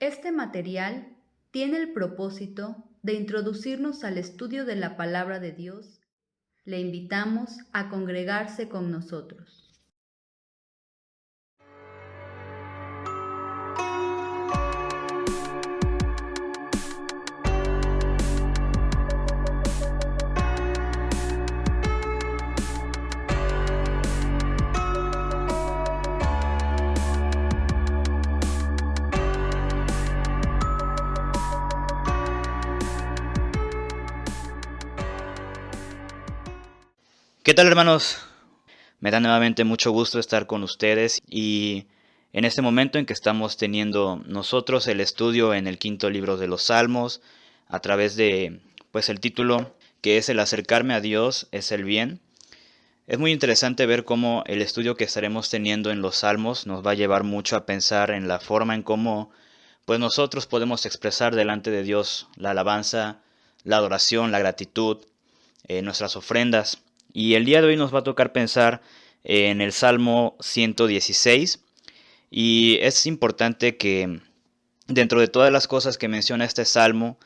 Este material tiene el propósito de introducirnos al estudio de la palabra de Dios. Le invitamos a congregarse con nosotros. ¿Qué tal, hermanos? Me da nuevamente mucho gusto estar con ustedes y en este momento en que estamos teniendo nosotros el estudio en el quinto libro de los Salmos a través de el título que es el acercarme a Dios es el bien. Es muy interesante ver cómo el estudio que estaremos teniendo en los Salmos nos va a llevar mucho a pensar en la forma en cómo nosotros podemos expresar delante de Dios la alabanza, la adoración, la gratitud, nuestras ofrendas. Y el día de hoy nos va a tocar pensar en el Salmo 116. Y es importante que dentro de todas las cosas que menciona este Salmo,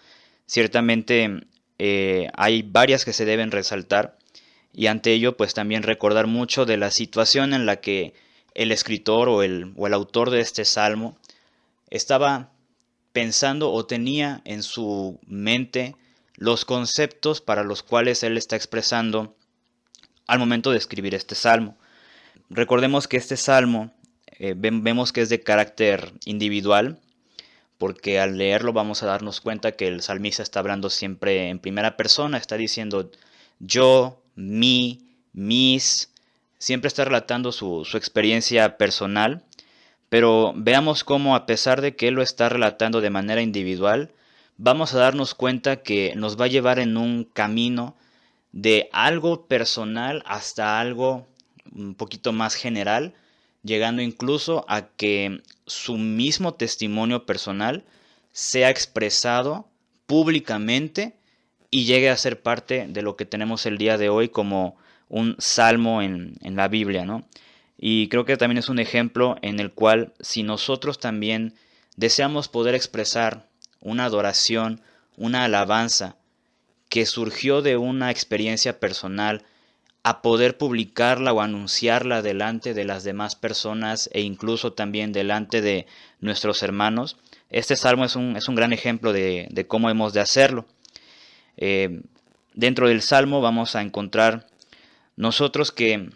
ciertamente hay varias que se deben resaltar. Y ante ello, pues también recordar mucho de la situación en la que el escritor o el autor de este Salmo estaba pensando o tenía en su mente los conceptos para los cuales él está expresando al momento de escribir este salmo. Recordemos que este salmo vemos que es de carácter individual, porque al leerlo vamos a darnos cuenta que el salmista está hablando siempre en primera persona, está diciendo yo, mi, mis, siempre está relatando su experiencia personal, pero veamos cómo a pesar de que él lo está relatando de manera individual, vamos a darnos cuenta que nos va a llevar en un camino de algo personal hasta algo un poquito más general, llegando incluso a que su mismo testimonio personal sea expresado públicamente y llegue a ser parte de lo que tenemos el día de hoy como un salmo en la Biblia, ¿no? Y creo que también es un ejemplo en el cual si nosotros también deseamos poder expresar una adoración, una alabanza, que surgió de una experiencia personal a poder publicarla o anunciarla delante de las demás personas e incluso también delante de nuestros hermanos. Este salmo es un gran ejemplo de cómo hemos de hacerlo. Dentro del salmo vamos a encontrar nosotros que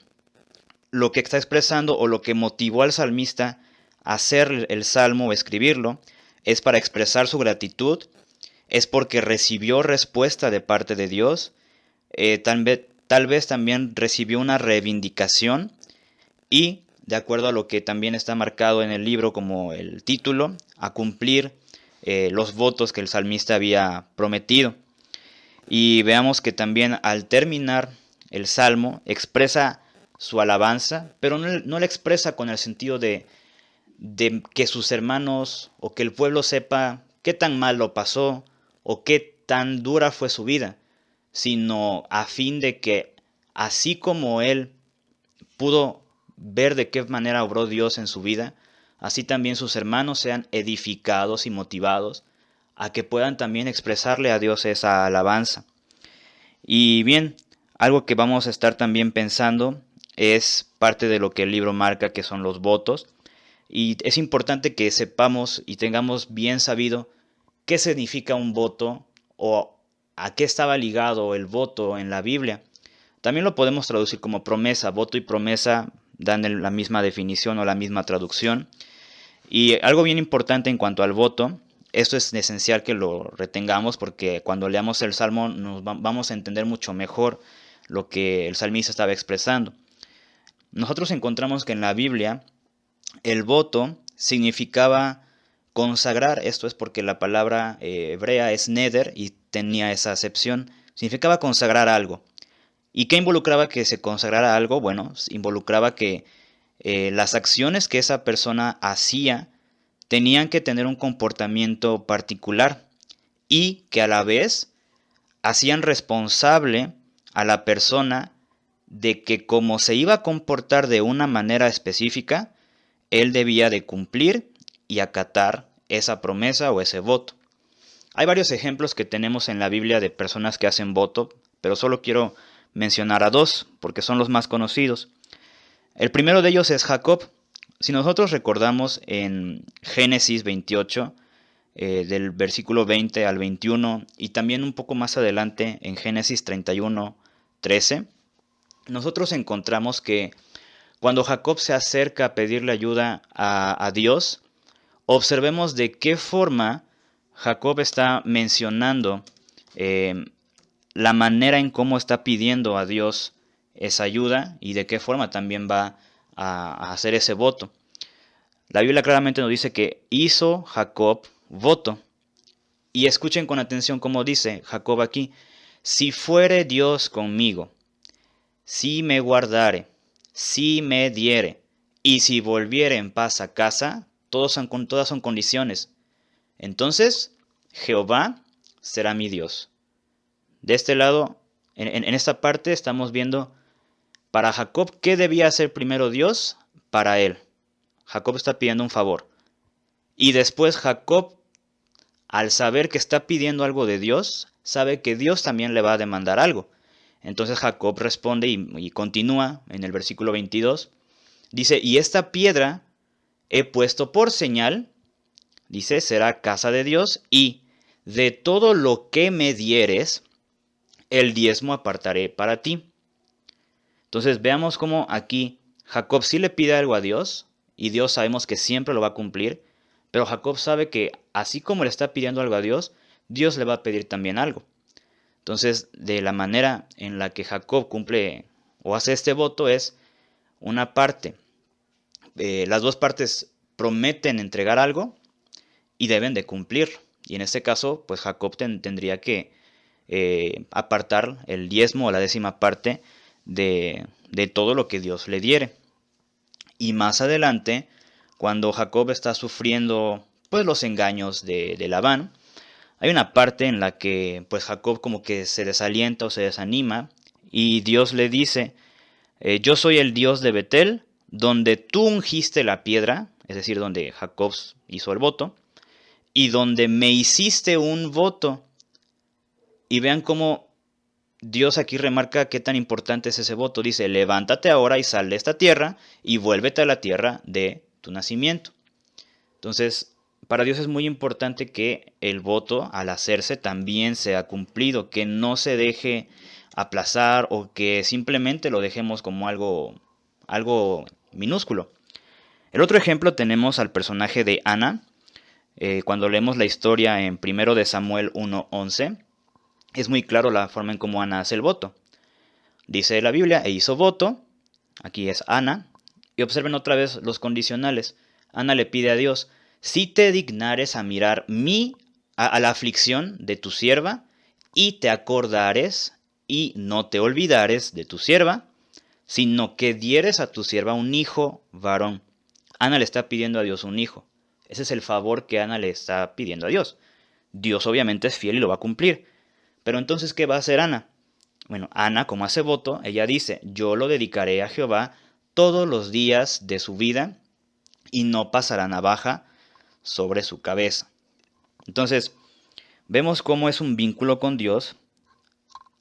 lo que está expresando o lo que motivó al salmista a hacer el salmo o escribirlo es para expresar su gratitud, es porque recibió respuesta de parte de Dios, tal vez también recibió una reivindicación y, de acuerdo a lo que también está marcado en el libro como el título, a cumplir los votos que el salmista había prometido. Y veamos que también al terminar el salmo expresa su alabanza, pero no la expresa con el sentido de que sus hermanos o que el pueblo sepa qué tan mal lo pasó o qué tan dura fue su vida, sino a fin de que así como él pudo ver de qué manera obró Dios en su vida, así también sus hermanos sean edificados y motivados a que puedan también expresarle a Dios esa alabanza. Y bien, algo que vamos a estar también pensando es parte de lo que el libro marca, que son los votos. Y es importante que sepamos y tengamos bien sabido qué significa un voto o a qué estaba ligado el voto en la Biblia. También lo podemos traducir como promesa. Voto y promesa dan la misma definición o la misma traducción. Y algo bien importante en cuanto al voto, esto es esencial que lo retengamos porque cuando leamos el Salmo vamos a entender mucho mejor lo que el salmista estaba expresando. Nosotros encontramos que en la Biblia el voto significaba consagrar, esto es porque la palabra hebrea es neder y tenía esa acepción, significaba consagrar algo. ¿Y qué involucraba que se consagrara algo? Bueno, involucraba que las acciones que esa persona hacía tenían que tener un comportamiento particular y que a la vez hacían responsable a la persona de que como se iba a comportar de una manera específica, él debía de cumplir y acatar esa promesa o ese voto. Hay varios ejemplos que tenemos en la Biblia de personas que hacen voto, pero solo quiero mencionar a dos, porque son los más conocidos. El primero de ellos es Jacob. Si nosotros recordamos en Génesis 28, del versículo 20 al 21, y también un poco más adelante en Génesis 31, 13, nosotros encontramos que cuando Jacob se acerca a pedirle ayuda a Dios, observemos de qué forma Jacob está mencionando la manera en cómo está pidiendo a Dios esa ayuda y de qué forma también va a hacer ese voto. La Biblia claramente nos dice que hizo Jacob voto. Y escuchen con atención cómo dice Jacob aquí: si fuere Dios conmigo, si me guardare, si me diere, y si volviere en paz a casa, todas son condiciones. Entonces Jehová será mi Dios. De este lado, en esta parte estamos viendo para Jacob qué debía hacer primero Dios para él. Jacob está pidiendo un favor. Y después Jacob, al saber que está pidiendo algo de Dios, sabe que Dios también le va a demandar algo. Entonces Jacob responde y continúa en el versículo 22. Dice, y esta piedra he puesto por señal, dice, será casa de Dios, y de todo lo que me dieres, el diezmo apartaré para ti. Entonces veamos cómo aquí Jacob sí le pide algo a Dios, y Dios sabemos que siempre lo va a cumplir, pero Jacob sabe que así como le está pidiendo algo a Dios, Dios le va a pedir también algo. Entonces, de la manera en la que Jacob cumple o hace este voto es una parte. Las dos partes prometen entregar algo y deben de cumplir. Y en este caso, pues Jacob tendría que apartar el diezmo o la décima parte de todo lo que Dios le diere. Y más adelante, cuando Jacob está sufriendo pues los engaños de Labán, hay una parte en la que pues Jacob como que se desalienta o se desanima y Dios le dice, yo soy el Dios de Betel, donde tú ungiste la piedra, es decir, donde Jacob hizo el voto, y donde me hiciste un voto. Y vean cómo Dios aquí remarca qué tan importante es ese voto. Dice, levántate ahora y sal de esta tierra y vuélvete a la tierra de tu nacimiento. Entonces, para Dios es muy importante que el voto, al hacerse, también sea cumplido, que no se deje aplazar o que simplemente lo dejemos como algo minúsculo. El otro ejemplo tenemos al personaje de Ana. Cuando leemos la historia en 1 de Samuel 1:11, es muy claro la forma en cómo Ana hace el voto. Dice la Biblia, e hizo voto, aquí es Ana, y observen otra vez los condicionales. Ana le pide a Dios, si te dignares a mirar a la aflicción de tu sierva, y te acordares y no te olvidares de tu sierva, sino que dieres a tu sierva un hijo varón. Ana le está pidiendo a Dios un hijo. Ese es el favor que Ana le está pidiendo a Dios. Dios obviamente es fiel y lo va a cumplir. Pero entonces, ¿qué va a hacer Ana? Bueno, Ana, como hace voto, ella dice, yo lo dedicaré a Jehová todos los días de su vida y no pasará navaja sobre su cabeza. Entonces, vemos cómo es un vínculo con Dios.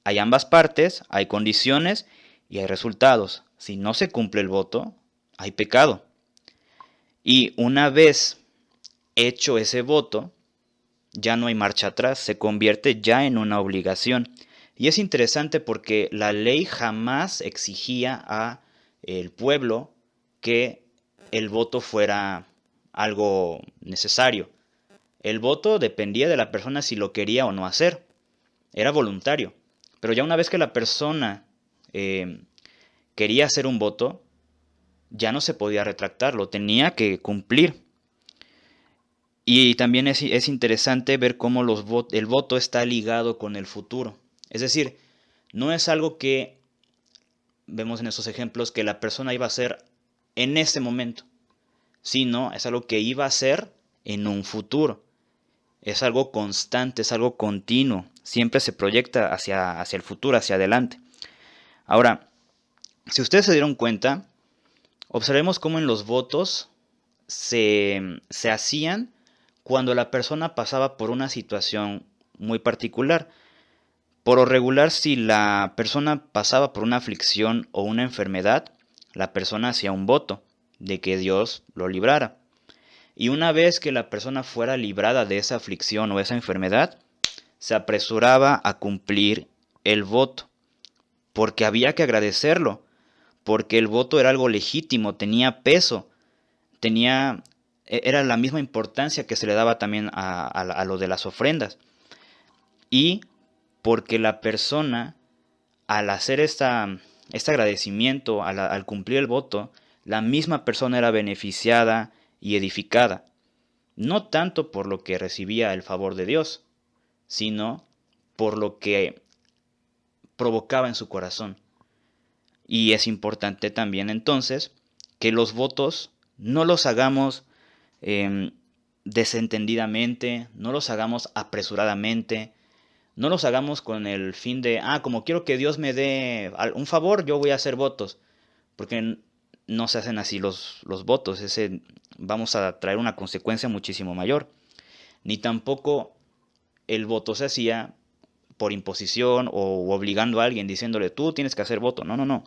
Hay ambas partes, hay condiciones y hay resultados. Si no se cumple el voto, hay pecado. Y una vez hecho ese voto, ya no hay marcha atrás, se convierte ya en una obligación. Y es interesante porque la ley jamás exigía a el pueblo que el voto fuera algo necesario. El voto dependía de la persona si lo quería o no hacer. Era voluntario. Pero ya una vez que la persona quería hacer un voto, ya no se podía retractar, lo tenía que cumplir. Y también es interesante ver cómo el voto está ligado con el futuro. Es decir, no es algo que vemos en esos ejemplos que la persona iba a hacer en ese momento, sino es algo que iba a hacer en un futuro. Es algo constante, es algo continuo. Siempre se proyecta hacia el futuro, hacia adelante. Ahora, si ustedes se dieron cuenta, observemos cómo en los votos se hacían cuando la persona pasaba por una situación muy particular. Por lo regular, si la persona pasaba por una aflicción o una enfermedad, la persona hacía un voto de que Dios lo librara. Y una vez que la persona fuera librada de esa aflicción o esa enfermedad, se apresuraba a cumplir el voto, porque había que agradecerlo, porque el voto era algo legítimo, tenía peso, era la misma importancia que se le daba también a lo de las ofrendas. Y porque la persona, al hacer este agradecimiento, al cumplir el voto, la misma persona era beneficiada y edificada, no tanto por lo que recibía el favor de Dios, sino por lo que provocaba en su corazón. Y es importante también entonces que los votos no los hagamos desentendidamente, no los hagamos apresuradamente, no los hagamos con el fin de, como quiero que Dios me dé un favor, yo voy a hacer votos. Porque no se hacen así los votos, vamos a traer una consecuencia muchísimo mayor. Ni tampoco el voto se hacía por imposición o obligando a alguien diciéndole tú tienes que hacer voto. No, no, no.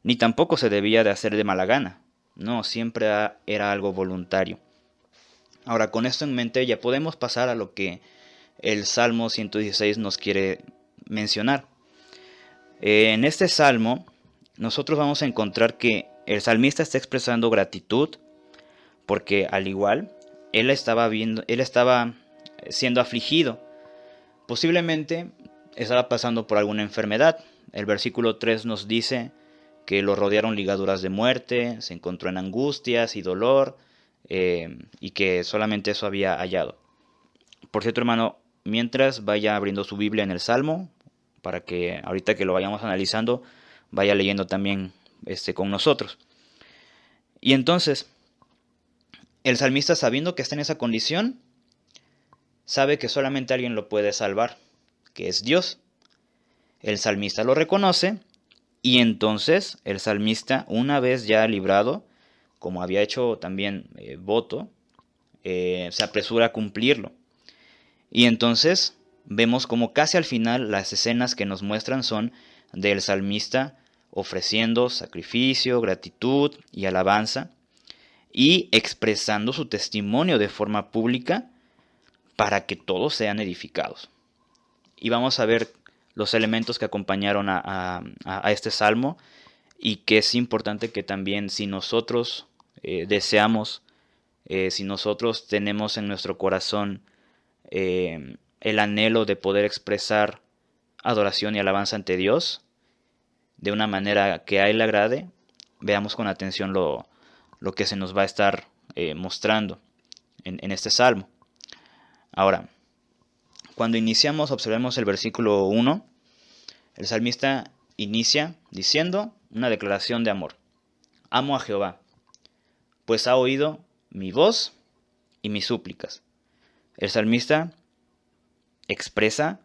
Ni tampoco se debía de hacer de mala gana. No, siempre era algo voluntario. Ahora, con esto en mente ya podemos pasar a lo que el Salmo 116 nos quiere mencionar. En este Salmo nosotros vamos a encontrar que el salmista está expresando gratitud porque al igual él estaba siendo afligido. Posiblemente estaba pasando por alguna enfermedad. El versículo 3 nos dice que lo rodearon ligaduras de muerte, se encontró en angustias y dolor, y que solamente eso había hallado. Por cierto, hermano, mientras vaya abriendo su Biblia en el Salmo, para que ahorita que lo vayamos analizando, vaya leyendo también con nosotros. Y entonces, el salmista, sabiendo que está en esa condición, sabe que solamente alguien lo puede salvar, que es Dios. El salmista lo reconoce y entonces el salmista, una vez ya librado, como había hecho también voto, se apresura a cumplirlo. Y entonces vemos como casi al final las escenas que nos muestran son del salmista ofreciendo sacrificio, gratitud y alabanza y expresando su testimonio de forma pública para que todos sean edificados. Y vamos a ver los elementos que acompañaron a este salmo y que es importante que también si nosotros deseamos, si nosotros tenemos en nuestro corazón el anhelo de poder expresar adoración y alabanza ante Dios de una manera que a Él le agrade, veamos con atención lo que se nos va a estar mostrando en este salmo. Ahora, cuando iniciamos, observemos el versículo 1. El salmista inicia diciendo una declaración de amor. Amo a Jehová, pues ha oído mi voz y mis súplicas. El salmista expresa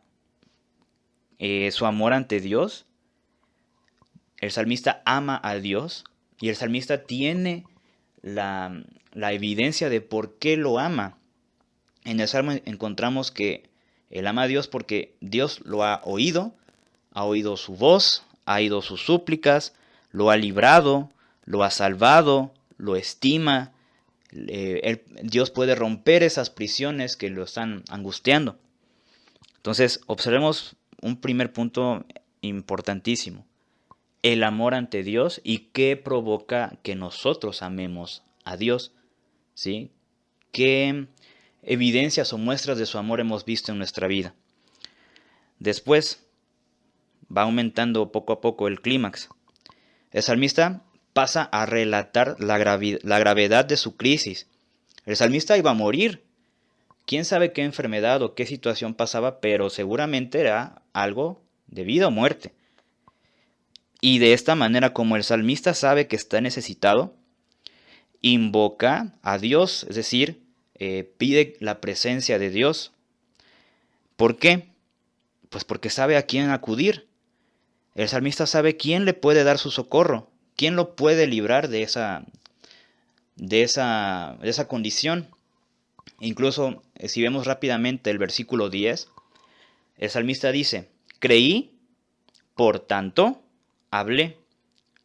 su amor ante Dios. El salmista ama a Dios y el salmista tiene la evidencia de por qué lo ama. En el Salmo encontramos que él ama a Dios porque Dios lo ha oído su voz, ha oído sus súplicas, lo ha librado, lo ha salvado, lo estima. Dios puede romper esas prisiones que lo están angustiando. Entonces, observemos un primer punto importantísimo. El amor ante Dios y qué provoca que nosotros amemos a Dios, ¿sí? ¿Qué evidencias o muestras de su amor hemos visto en nuestra vida? Después va aumentando poco a poco el clímax. El salmista pasa a relatar la gravedad de su crisis. El salmista iba a morir. Quién sabe qué enfermedad o qué situación pasaba, pero seguramente era algo de vida o muerte. Y de esta manera, como el salmista sabe que está necesitado, invoca a Dios, es decir, pide la presencia de Dios. ¿Por qué? Pues porque sabe a quién acudir. El salmista sabe quién le puede dar su socorro, quién lo puede librar de esa condición. Incluso si vemos rápidamente el versículo 10, el salmista dice, creí, por tanto, hablé,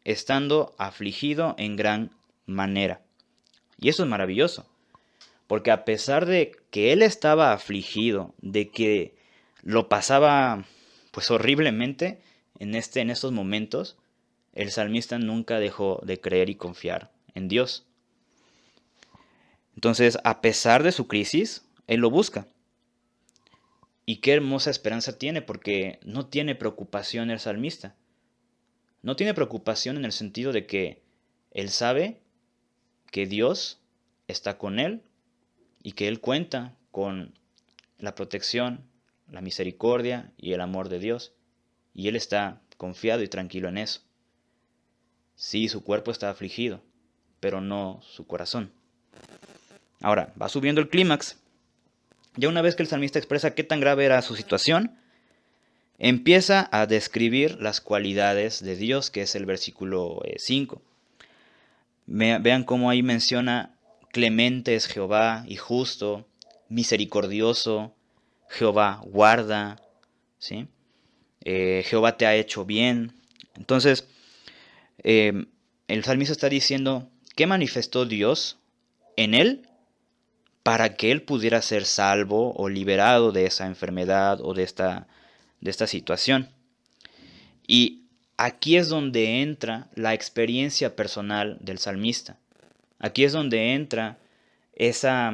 estando afligido en gran manera. Y eso es maravilloso, porque a pesar de que él estaba afligido, de que lo pasaba pues horriblemente en estos momentos, el salmista nunca dejó de creer y confiar en Dios. Entonces, a pesar de su crisis, él lo busca. Y qué hermosa esperanza tiene, porque no tiene preocupación el salmista. No tiene preocupación en el sentido de que él sabe que Dios está con él y que él cuenta con la protección, la misericordia y el amor de Dios. Y él está confiado y tranquilo en eso. Sí, su cuerpo está afligido, pero no su corazón. Ahora, va subiendo el clímax. Ya una vez que el salmista expresa qué tan grave era su situación, empieza a describir las cualidades de Dios, que es el versículo 5. Vean cómo ahí menciona: clemente es Jehová y justo, misericordioso, Jehová guarda, ¿sí? Jehová te ha hecho bien. Entonces, el salmista está diciendo qué manifestó Dios en él para que él pudiera ser salvo o liberado de esa enfermedad o de esta situación. Y aquí es donde entra la experiencia personal del salmista. Aquí es donde entra esa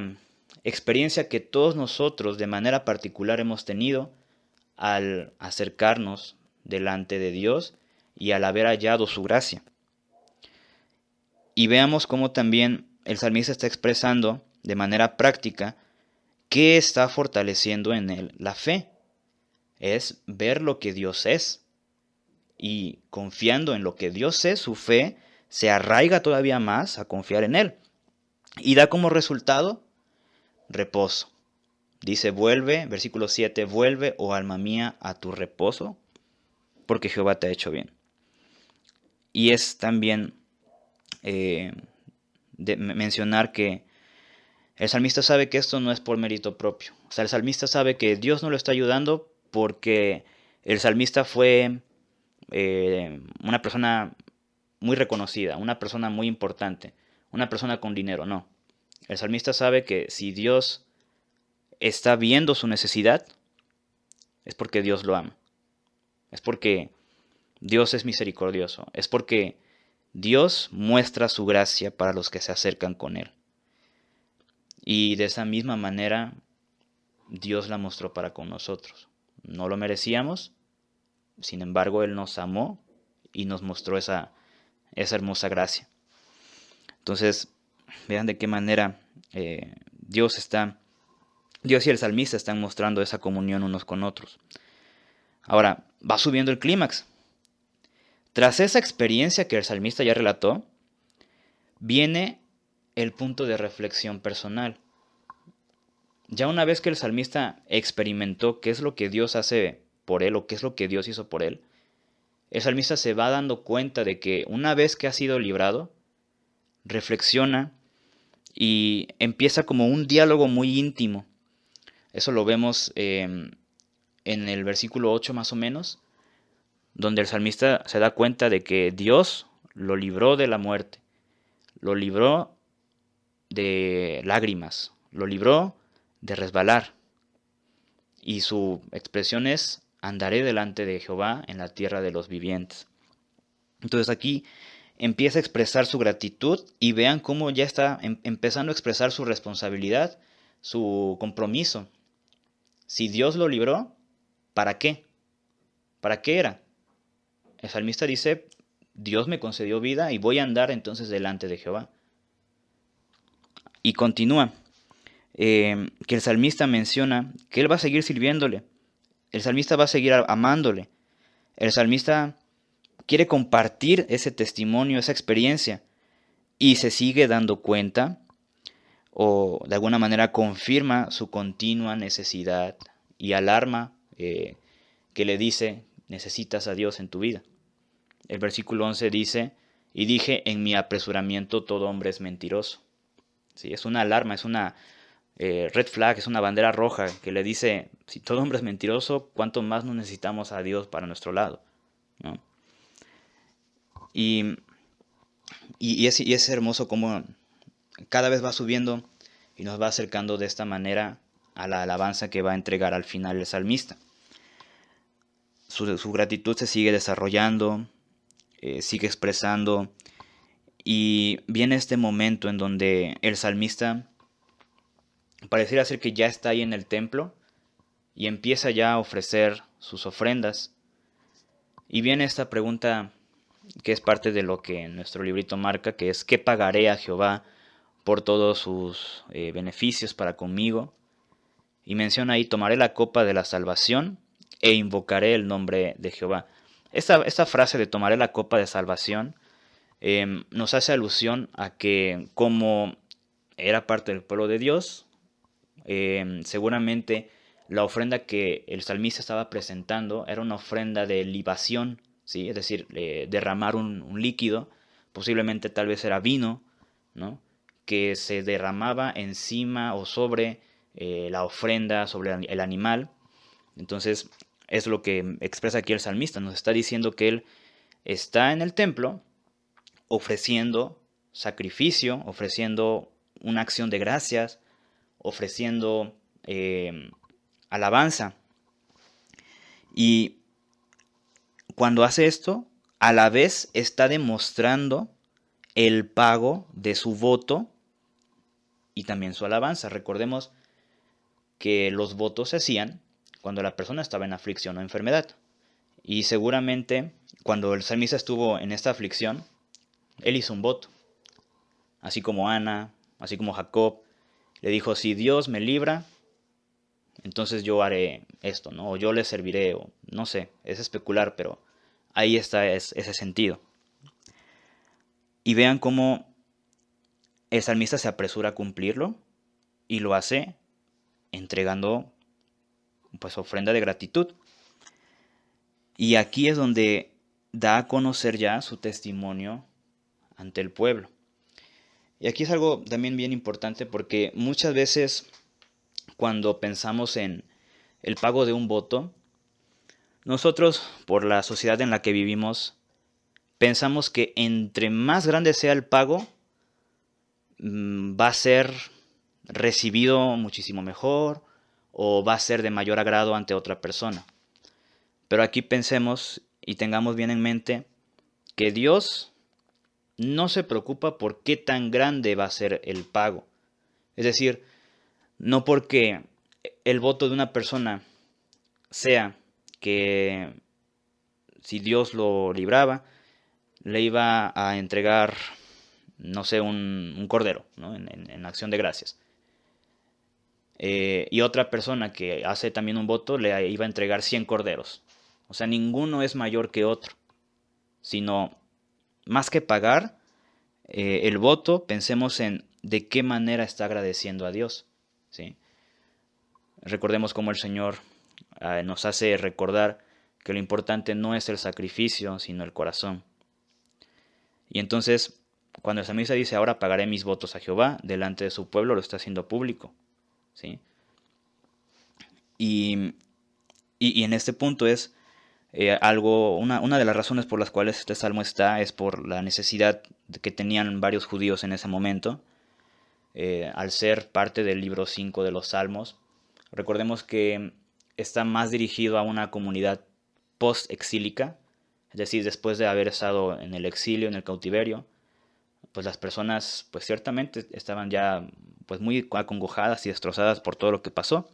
experiencia que todos nosotros de manera particular hemos tenido al acercarnos delante de Dios y al haber hallado su gracia. Y veamos cómo también el salmista está expresando de manera práctica qué está fortaleciendo en él la fe. Es ver lo que Dios es. Y confiando en lo que Dios es, su fe se arraiga todavía más a confiar en Él. Y da como resultado reposo. Dice, vuelve, versículo 7, vuelve, oh alma mía, a tu reposo, porque Jehová te ha hecho bien. Y es también mencionar que el salmista sabe que esto no es por mérito propio. O sea, el salmista sabe que Dios no lo está ayudando porque el salmista fue una persona muy reconocida, una persona muy importante, una persona con dinero, no. El salmista sabe que si Dios está viendo su necesidad, es porque Dios lo ama. Es porque Dios es misericordioso. Es porque Dios muestra su gracia para los que se acercan con Él. Y de esa misma manera, Dios la mostró para con nosotros. No lo merecíamos, sin embargo, Él nos amó y nos mostró esa hermosa gracia. Entonces, vean de qué manera Dios y el salmista están mostrando esa comunión unos con otros. Ahora, va subiendo el clímax. Tras esa experiencia que el salmista ya relató, viene el punto de reflexión personal. Ya una vez que el salmista experimentó qué es lo que Dios hace por él o qué es lo que Dios hizo por él, el salmista se va dando cuenta de que una vez que ha sido librado, reflexiona y empieza como un diálogo muy íntimo. Eso lo vemos en el versículo 8 más o menos, donde el salmista se da cuenta de que Dios lo libró de la muerte, lo libró de lágrimas, lo libró de resbalar. Y su expresión es: andaré delante de Jehová en la tierra de los vivientes. Entonces aquí empieza a expresar su gratitud y vean cómo ya está empezando a expresar su responsabilidad, su compromiso. Si Dios lo libró, ¿para qué? ¿Para qué era? El salmista dice: Dios me concedió vida y voy a andar entonces delante de Jehová. Y continúa, que el salmista menciona que él va a seguir sirviéndole. El salmista va a seguir amándole. El salmista quiere compartir ese testimonio, esa experiencia, y se sigue dando cuenta, o de alguna manera confirma su continua necesidad y alarma que le dice: necesitas a Dios en tu vida. El versículo 11 dice: y dije, en mi apresuramiento todo hombre es mentiroso. ¿Sí? Es una alarma, es una red flag, es una bandera roja que le dice, si todo hombre es mentiroso, ¿cuánto más no necesitamos a Dios para nuestro lado? ¿No? Y, y es hermoso cómo cada vez va subiendo y nos va acercando de esta manera a la alabanza que va a entregar al final el salmista. Su gratitud se sigue desarrollando, sigue expresando, y viene este momento en donde el salmista pareciera ser que ya está ahí en el templo y empieza ya a ofrecer sus ofrendas. Y viene esta pregunta que es parte de lo que nuestro librito marca, que es: ¿qué pagaré a Jehová por todos sus beneficios para conmigo? Y menciona ahí: tomaré la copa de la salvación e invocaré el nombre de Jehová. Esta frase de tomaré la copa de salvación nos hace alusión a que, como era parte del pueblo de Dios, seguramente la ofrenda que el salmista estaba presentando era una ofrenda de libación, ¿sí? Es decir, derramar un líquido, posiblemente tal vez era vino, ¿no? Que se derramaba encima o sobre la ofrenda, sobre el animal. Entonces, es lo que expresa aquí el salmista. Nos está diciendo que él está en el templo ofreciendo sacrificio, ofreciendo una acción de gracias, ofreciendo alabanza. Y cuando hace esto, a la vez está demostrando el pago de su voto y también su alabanza. Recordemos que los votos se hacían cuando la persona estaba en aflicción o enfermedad. Y seguramente cuando el salmista estuvo en esta aflicción, él hizo un voto. Así como Ana, así como Jacob, le dijo: si Dios me libra, entonces yo haré esto, ¿no? O yo le serviré, o no sé, es especular, pero ahí está ese sentido. Y vean cómo el salmista se apresura a cumplirlo y lo hace entregando pues ofrenda de gratitud. Y aquí es donde da a conocer ya su testimonio ante el pueblo. Y aquí es algo también bien importante, porque muchas veces cuando pensamos en el pago de un voto, nosotros, por la sociedad en la que vivimos, pensamos que entre más grande sea el pago, va a ser recibido muchísimo mejor o va a ser de mayor agrado ante otra persona. Pero aquí pensemos y tengamos bien en mente que Dios no se preocupa por qué tan grande va a ser el pago. Es decir, no porque el voto de una persona sea que si Dios lo libraba, le iba a entregar, no sé, un cordero, ¿no? en acción de gracias. Y otra persona que hace también un voto le iba a entregar 100 corderos. O sea, ninguno es mayor que otro, sino más que pagar el voto, pensemos en de qué manera está agradeciendo a Dios, ¿sí? Recordemos cómo el Señor nos hace recordar que lo importante no es el sacrificio, sino el corazón. Y entonces, cuando el salmista dice: ahora pagaré mis votos a Jehová, delante de su pueblo, lo está haciendo público, ¿sí? Y en este punto es una de las razones por las cuales este salmo está, es por la necesidad que tenían varios judíos en ese momento, al ser parte del libro 5 de los Salmos. Recordemos que está más dirigido a una comunidad post-exílica, es decir, después de haber estado en el exilio, en el cautiverio, pues las personas pues ciertamente estaban ya pues muy acongojadas y destrozadas por todo lo que pasó.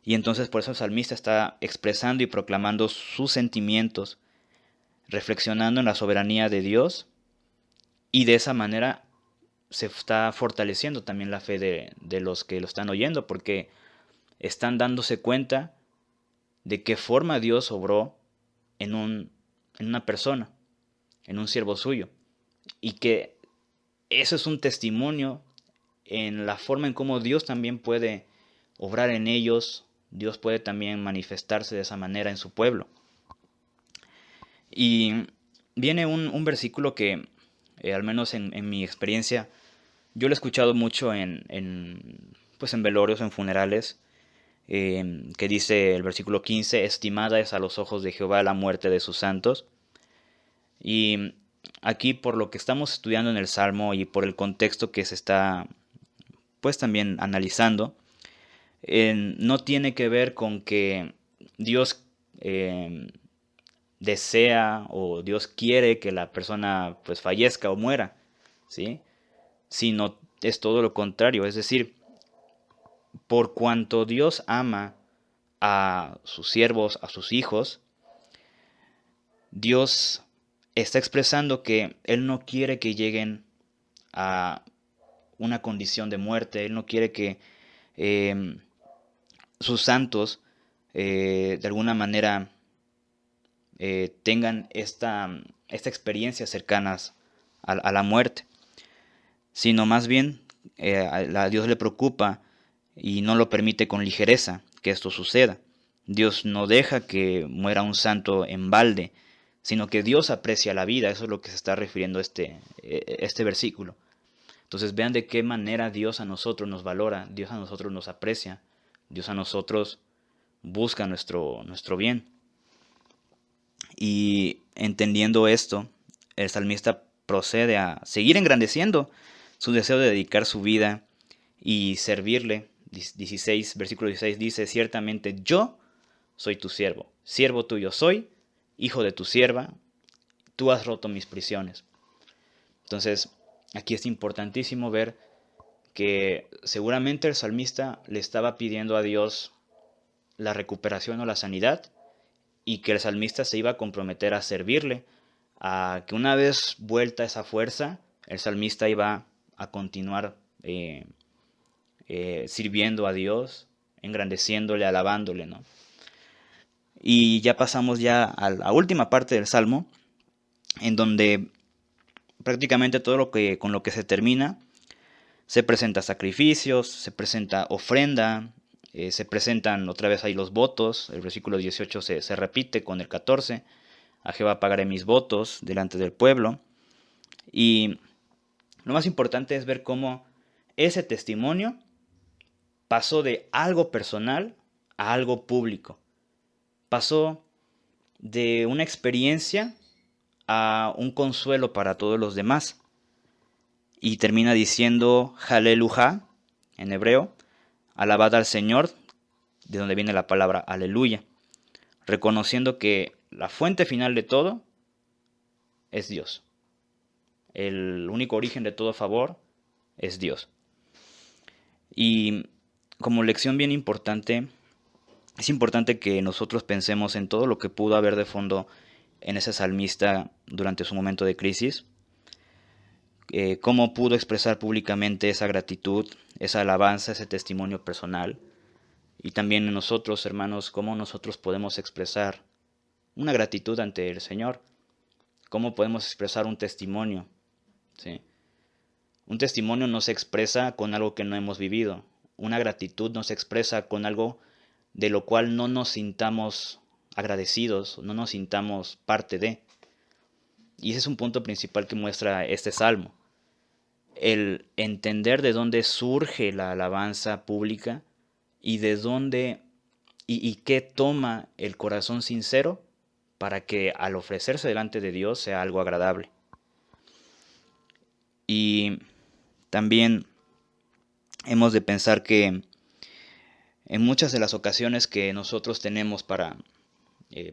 Y entonces por eso el salmista está expresando y proclamando sus sentimientos, reflexionando en la soberanía de Dios, y de esa manera se está fortaleciendo también la fe de los que lo están oyendo, porque están dándose cuenta de qué forma Dios obró en una persona, en un siervo suyo, y que eso es un testimonio en la forma en cómo Dios también puede obrar en ellos. Dios puede también manifestarse de esa manera en su pueblo. Y viene un versículo que, al menos en mi experiencia, yo lo he escuchado mucho en pues en velorios, en funerales, que dice el versículo 15: estimada es a los ojos de Jehová la muerte de sus santos. Y aquí, por lo que estamos estudiando en el Salmo y por el contexto que se está pues también analizando, no tiene que ver con que Dios desea o Dios quiere que la persona pues fallezca o muera, ¿sí? Sino es todo lo contrario, es decir, por cuanto Dios ama a sus siervos, a sus hijos, Dios está expresando que Él no quiere que lleguen a una condición de muerte. Él no quiere que sus santos de alguna manera tengan esta experiencia cercanas a la muerte, sino más bien a Dios le preocupa y no lo permite con ligereza que esto suceda. Dios no deja que muera un santo en balde, sino que Dios aprecia la vida. Eso es lo que se está refiriendo este versículo. Entonces vean de qué manera Dios a nosotros nos valora, Dios a nosotros nos aprecia, Dios a nosotros busca nuestro bien. Y entendiendo esto, el salmista procede a seguir engrandeciendo su deseo de dedicar su vida y servirle. 16, versículo 16 dice: ciertamente yo soy tu siervo, siervo tuyo soy, hijo de tu sierva, tú has roto mis prisiones. Entonces, aquí es importantísimo ver que seguramente el salmista le estaba pidiendo a Dios la recuperación o la sanidad, y que el salmista se iba a comprometer a servirle, a que una vez vuelta esa fuerza, el salmista iba a continuar sirviendo a Dios, engrandeciéndole, alabándole, ¿no? Y ya pasamos ya a la última parte del Salmo, en donde prácticamente todo lo que con lo que se termina, se presenta sacrificios, se presenta ofrenda, se presentan otra vez ahí los votos. El versículo 18 se repite con el 14: a Jehová pagaré mis votos delante del pueblo. Y lo más importante es ver cómo ese testimonio pasó de algo personal a algo público. Pasó de una experiencia a un consuelo para todos los demás. Y termina diciendo Haleluja en hebreo, alabad al Señor, de donde viene la palabra aleluya, reconociendo que la fuente final de todo es Dios. El único origen de todo favor es Dios. Y como lección bien importante, es importante que nosotros pensemos en todo lo que pudo haber de fondo en ese salmista durante su momento de crisis. Cómo pudo expresar públicamente esa gratitud, esa alabanza, ese testimonio personal. Y también en nosotros, hermanos, cómo nosotros podemos expresar una gratitud ante el Señor. Cómo podemos expresar un testimonio. ¿Sí? Un testimonio no se expresa con algo que no hemos vivido. Una gratitud no se expresa con algo de lo cual no nos sintamos agradecidos, no nos sintamos parte de. Y ese es un punto principal que muestra este salmo. El entender de dónde surge la alabanza pública y de dónde y qué toma el corazón sincero para que al ofrecerse delante de Dios sea algo agradable. Y también hemos de pensar que en muchas de las ocasiones que nosotros tenemos para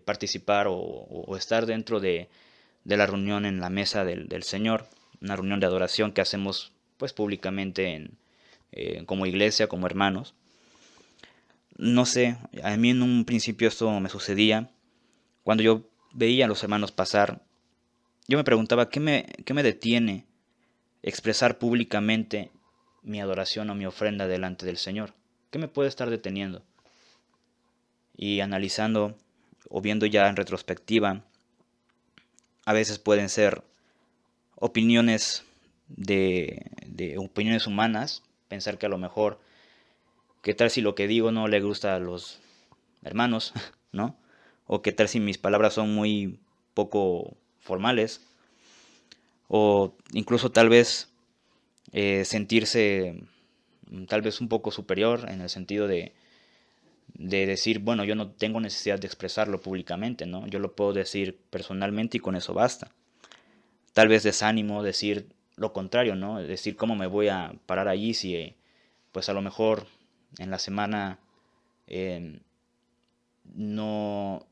participar o estar dentro de la reunión en la mesa del Señor, una reunión de adoración que hacemos pues públicamente como iglesia, como hermanos. No sé, a mí en un principio esto me sucedía. Cuando yo veía a los hermanos pasar, yo me preguntaba, ¿qué me detiene expresar públicamente mi adoración o mi ofrenda delante del Señor? ¿Qué me puede estar deteniendo? Y analizando o viendo ya en retrospectiva, a veces pueden ser opiniones de opiniones humanas, pensar que a lo mejor, ¿qué tal si lo que digo no le gusta a los hermanos, ¿no? O qué tal si mis palabras son muy poco formales, o incluso tal vez sentirse tal vez un poco superior en el sentido de decir, bueno, yo no tengo necesidad de expresarlo públicamente, ¿no? Yo lo puedo decir personalmente y con eso basta. Tal vez desánimo, decir lo contrario, ¿no? Decir cómo me voy a parar allí si, pues a lo mejor en la semana eh, no,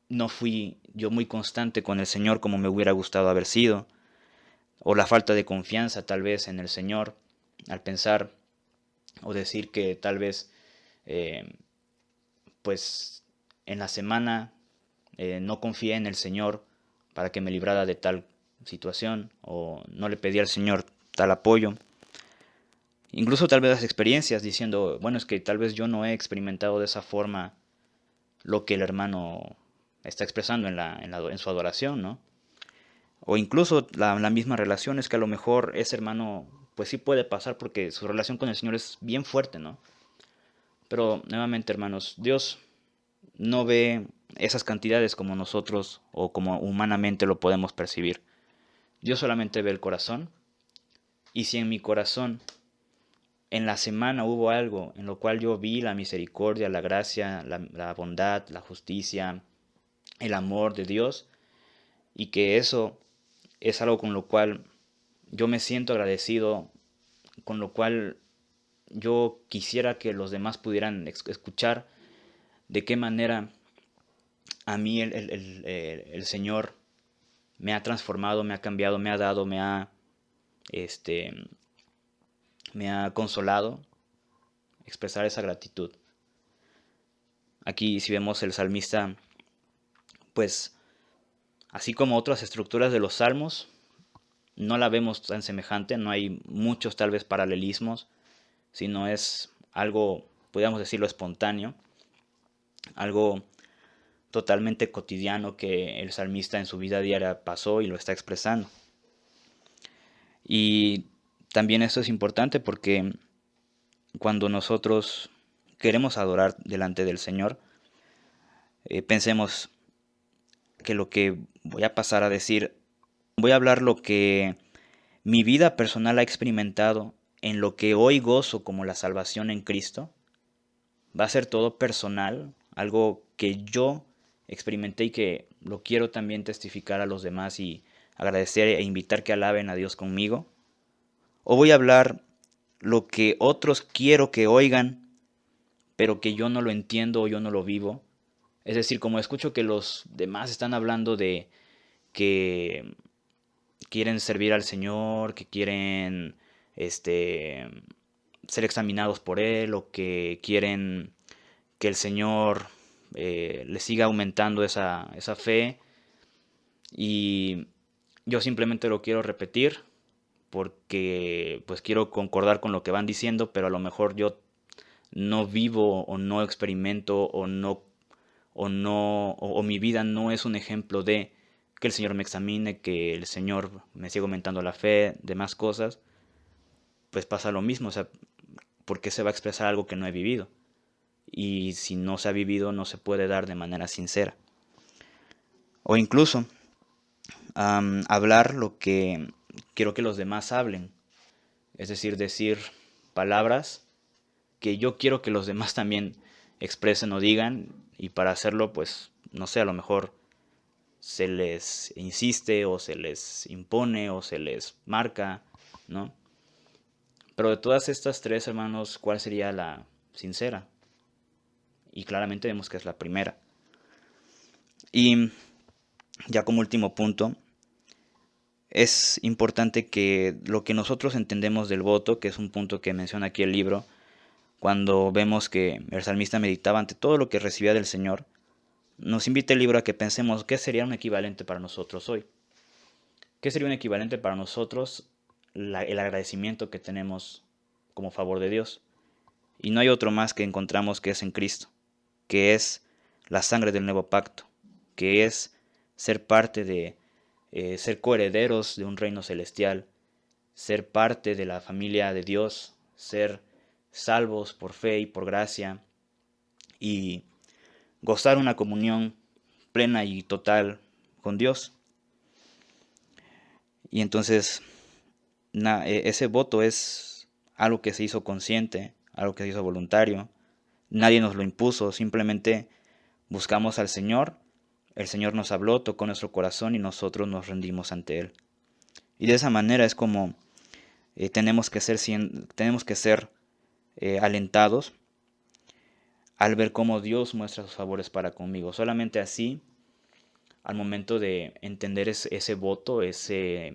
no fui yo muy constante con el Señor como me hubiera gustado haber sido, o la falta de confianza tal vez en el Señor al pensar o decir que tal vez eh, pues en la semana no confié en el Señor para que me librara de tal situación o no le pedí al Señor tal apoyo. Incluso tal vez las experiencias diciendo, bueno, es que tal vez yo no he experimentado de esa forma lo que el hermano está expresando en su adoración, ¿no? O incluso la misma relación es que a lo mejor ese hermano pues sí puede pasar porque su relación con el Señor es bien fuerte, ¿no? Pero nuevamente, hermanos, Dios no ve esas cantidades como nosotros o como humanamente lo podemos percibir. Dios solamente ve el corazón. Y si en mi corazón en la semana hubo algo en lo cual yo vi la misericordia, la gracia, la bondad, la justicia, el amor de Dios, y que eso es algo con lo cual yo me siento agradecido, con lo cual yo quisiera que los demás pudieran escuchar de qué manera a mí el Señor me ha transformado, me ha cambiado, me ha dado, este, me ha consolado, expresar esa gratitud. Aquí si vemos el salmista, pues así como otras estructuras de los salmos, no la vemos tan semejante, no hay muchos tal vez paralelismos, sino es algo, podríamos decirlo, espontáneo, algo totalmente cotidiano que el salmista en su vida diaria pasó y lo está expresando. Y también esto es importante porque cuando nosotros queremos adorar delante del Señor, pensemos que lo que voy a pasar a decir, voy a hablar lo que mi vida personal ha experimentado en lo que hoy gozo como la salvación en Cristo. Va a ser todo personal, algo que yo experimenté y que lo quiero también testificar a los demás y agradecer e invitar que alaben a Dios conmigo. O voy a hablar lo que otros quiero que oigan, pero que yo no lo entiendo o yo no lo vivo. Es decir, como escucho que los demás están hablando de que quieren servir al Señor, que quieren ser examinados por Él o que quieren que el Señor les siga aumentando esa fe. Y yo simplemente lo quiero repetir porque pues quiero concordar con lo que van diciendo, pero a lo mejor yo no vivo o no experimento o mi vida no es un ejemplo de que el Señor me examine, que el Señor me siga aumentando la fe, demás cosas, pues pasa lo mismo, o sea, ¿por qué se va a expresar algo que no he vivido? Y si no se ha vivido, no se puede dar de manera sincera. O incluso hablar lo que quiero que los demás hablen, es decir palabras que yo quiero que los demás también expresen o digan, y para hacerlo, pues, no sé, a lo mejor se les insiste o se les impone o se les marca, ¿no? Pero de todas estas tres, hermanos, ¿cuál sería la sincera? Y claramente vemos que es la primera. Y ya como último punto, es importante que lo que nosotros entendemos del voto, que es un punto que menciona aquí el libro, cuando vemos que el salmista meditaba ante todo lo que recibía del Señor, nos invita el libro a que pensemos qué sería un equivalente para nosotros hoy. ¿Qué sería un equivalente para nosotros el agradecimiento que tenemos como favor de Dios? Y no hay otro más que encontramos que es en Cristo, que es la sangre del nuevo pacto, que es ser parte de, ser coherederos de un reino celestial, ser parte de la familia de Dios, ser salvos por fe y por gracia y gozar una comunión plena y total con Dios. Y entonces ese voto es algo que se hizo consciente, algo que se hizo voluntario. Nadie nos lo impuso, simplemente buscamos al Señor, el Señor nos habló, tocó nuestro corazón y nosotros nos rendimos ante Él. Y de esa manera es como tenemos que ser alentados al ver cómo Dios muestra sus favores para conmigo. Solamente así, al momento de entender ese voto, ese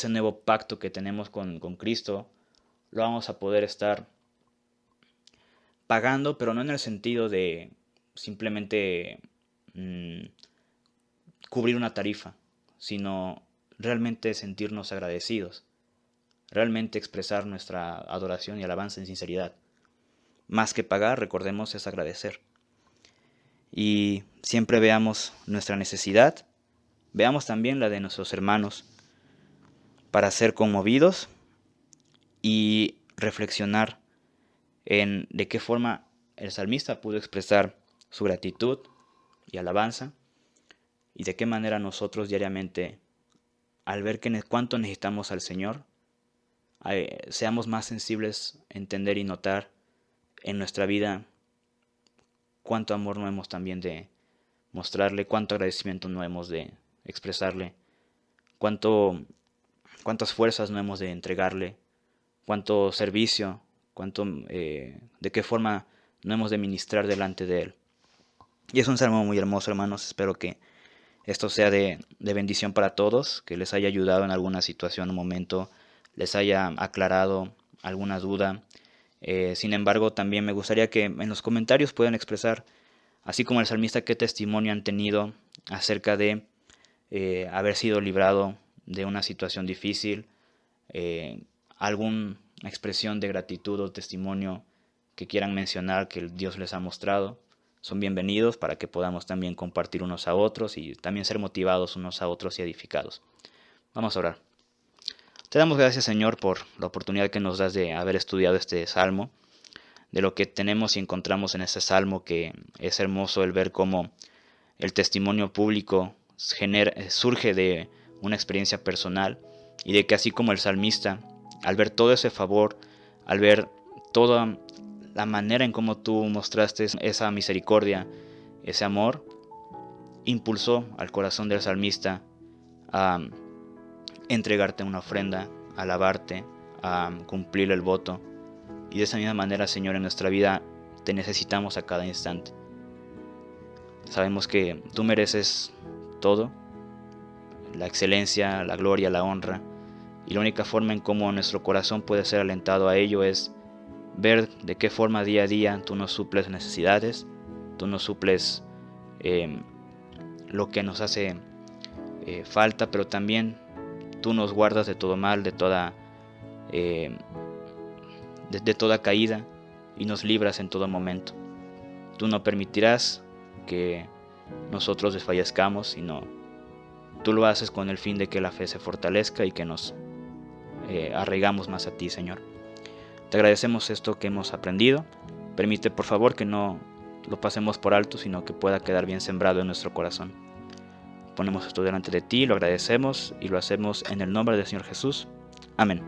nuevo pacto que tenemos con Cristo, lo vamos a poder estar pagando, pero no en el sentido de simplemente cubrir una tarifa, sino realmente sentirnos agradecidos, realmente expresar nuestra adoración y alabanza en sinceridad. Más que pagar, recordemos, es agradecer. Y siempre veamos nuestra necesidad, veamos también la de nuestros hermanos, para ser conmovidos y reflexionar en de qué forma el salmista pudo expresar su gratitud y alabanza, y de qué manera nosotros diariamente, al ver cuánto necesitamos al Señor, seamos más sensibles a entender y notar en nuestra vida cuánto amor no hemos también de mostrarle, cuánto agradecimiento no hemos de expresarle, cuántas fuerzas no hemos de entregarle, cuánto servicio, de qué forma no hemos de ministrar delante de Él. Y es un salmo muy hermoso, hermanos. Espero que esto sea de bendición para todos, que les haya ayudado en alguna situación o momento, les haya aclarado alguna duda. Sin embargo, también me gustaría que en los comentarios puedan expresar, así como el salmista, qué testimonio han tenido acerca de haber sido librado de una situación difícil, alguna expresión de gratitud o testimonio que quieran mencionar que Dios les ha mostrado. Son bienvenidos para que podamos también compartir unos a otros y también ser motivados unos a otros y edificados. Vamos a orar. Te damos gracias, Señor, por la oportunidad que nos das de haber estudiado este salmo, de lo que tenemos y encontramos en este salmo, que es hermoso el ver cómo el testimonio público surge de una experiencia personal, y de que así como el salmista, al ver todo ese favor, al ver toda la manera en cómo tú mostraste esa misericordia, ese amor, impulsó al corazón del salmista a entregarte una ofrenda, a alabarte, a cumplir el voto. Y de esa misma manera, Señor, en nuestra vida te necesitamos a cada instante. Sabemos que tú mereces todo, la excelencia, la gloria, la honra, y la única forma en cómo nuestro corazón puede ser alentado a ello es ver de qué forma día a día tú nos suples necesidades, tú nos suples lo que nos hace falta, pero también tú nos guardas de todo mal, de toda caída, y nos libras en todo momento. Tú no permitirás que nosotros desfallezcamos, sino tú lo haces con el fin de que la fe se fortalezca y que nos arraigamos más a ti, Señor. Te agradecemos esto que hemos aprendido. Permite, por favor, que no lo pasemos por alto, sino que pueda quedar bien sembrado en nuestro corazón. Ponemos esto delante de ti, lo agradecemos y lo hacemos en el nombre del Señor Jesús. Amén.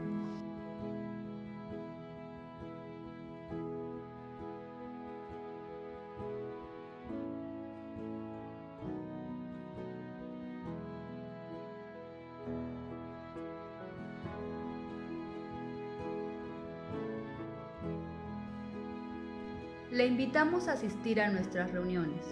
Le invitamos a asistir a nuestras reuniones.